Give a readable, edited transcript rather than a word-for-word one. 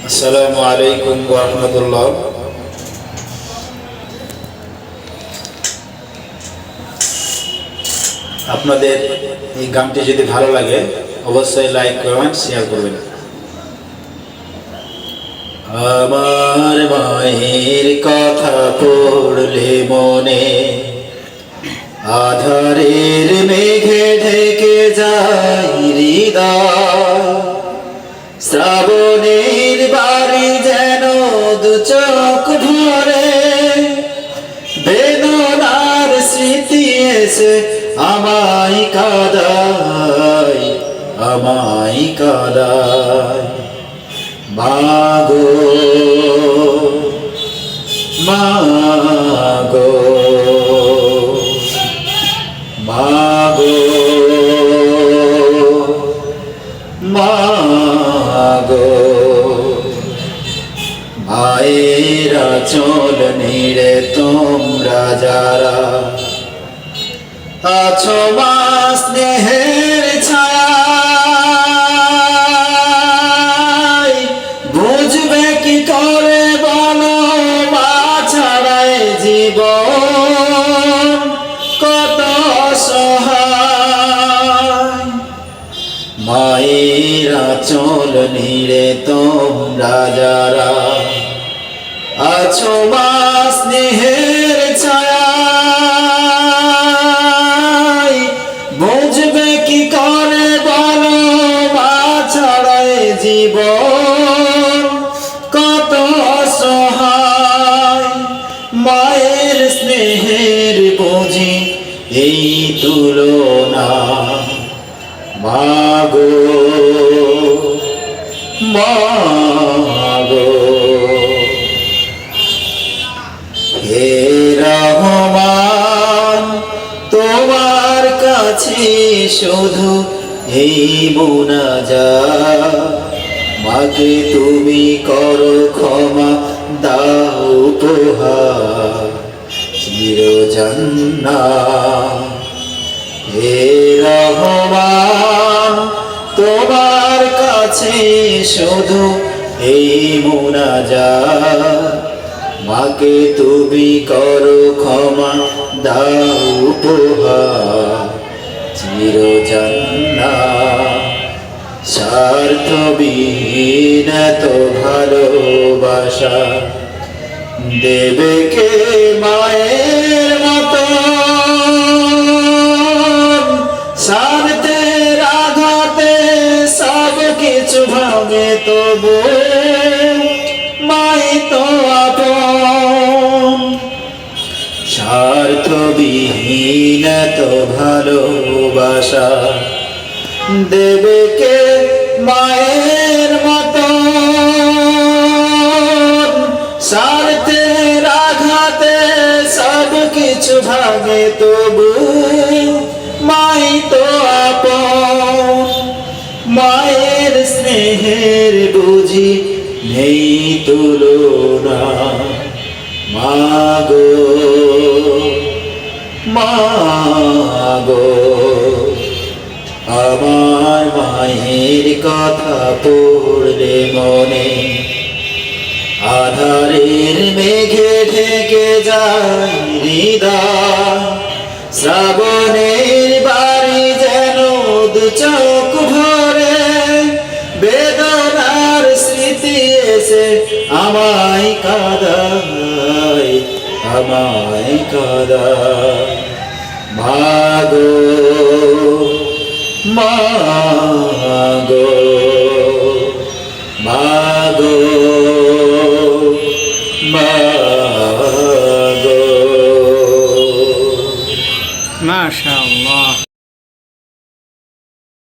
আসসালামু আলাইকুম ওয়া রাহমাতুল্লাহ। আপনাদের এই গানটি যদি ভালো লাগে অবশ্যই লাইক কমেন্ট শেয়ার করবেন। আমার মায়ের কথা পড়লে মনে আধারের মেঘে ঢেকে যায় হৃদয়, শ্রাবণের বাড়ি যেন দু চোখ ভরে, বেদনার স্মৃতি এসে আমায় কাঁদায়, আমায় কাঁদায়। মাগো মাগো মাগো মাগো, মায়ের আঁচল নিড়ে তোমরা যারা আছো মা স্নেহের ছায়ায়, বুঝবে কি করে বলো মা ছাড়ায় জীবন কত অসহায়। মায়ের আঁচল নিড়ে তোমরা যারা আছো মা স্নেহের ছায়ায়, বুঝবে কি করে বলো মা ছাড়ায় জীবন কত অসহায়। মায়ের স্নেহের বুঝি এই তুলনা, মাগো মাগো। হে রহমান, তোমার কাছে শুধু এই মুনাজাত, মাকে তুমি করো ক্ষমা, দাও উপহার চির জান্নাত। হে রহমান, তোমার কাছে শুধু এই মুনাজাত, মাকে তুমি করো ক্ষমা, দাও উপহার চির জান্নাত। স্বার্থবিহীন এত ভালোবাসা দেবে কে মায়ের মতো, স্বার্থের আঘাতে সব কিছু ভাঙে তবু মাই তো আপন। স্বার্থবিহীন এত ভালোবাসা দেবে কে মায়ের মতো, স্বার্থের আঘাতে সব কিছু ভাঙে তবু মাই তো আপন। মায়ের স্নেহের বুঝি নেই তুলনা, মাগো মাগো। আমার মায়ের কথা পড়লে মনে আধারের মেঘে ঢেকে যায় হৃদয়, শ্রাবণের বাড়ি যেন দু চোখ ভরে, বেদনার স্মৃতি এসে আমায় কাঁদায়, আমায় কাঁদায়। মাগো মাগো মাগো মাগো। মাশাআল্লাহ।